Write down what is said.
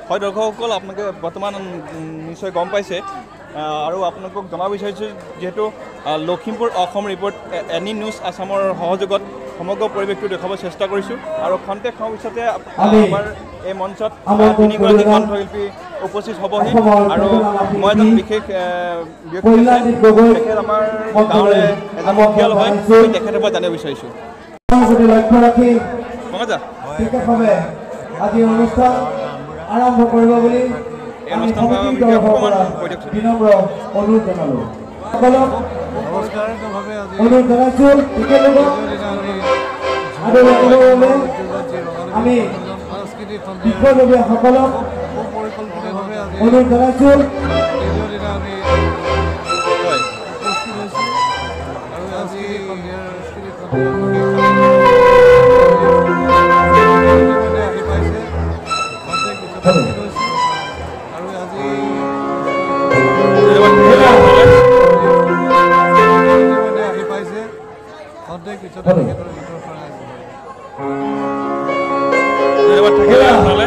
হয় দৰ্শকসকল আপোনালোকে বৰ্তমান নিশ্চয় গম পাইছে আৰু আপোনালোকক জনাব বিচাৰিছোঁ যিহেতু Lakhimpur Assam report any news আছামৰ সহযোগত সমগ্ৰ পৰিৱেশটো দেখুৱাব চেষ্টা কৰিছোঁ আৰু খন্তেক সময়ৰ পিছতে আমাৰ এই মঞ্চত তিনিগৰাকী কণ্ঠশিল্পী উপস্থিত হ'বহি আৰু মই এজন বিশেষ ব্যক্তি তেখেত আমাৰ গাঁৱৰে এজন মুখিয়াল হয় তেখেতৰ পৰা জানিব বিচাৰিছোঁ আজি অনুষ্ঠান আৰম্ভ কৰিব বুলি বিনম্ৰ অনুৰোধ জনালোঁ সকলক অনুৰোধ জনাইছোঁ আমি বিষয়ববীয়াসকলক অনুৰোধ জনাইছোঁ ধন্যবাদ থাকিলে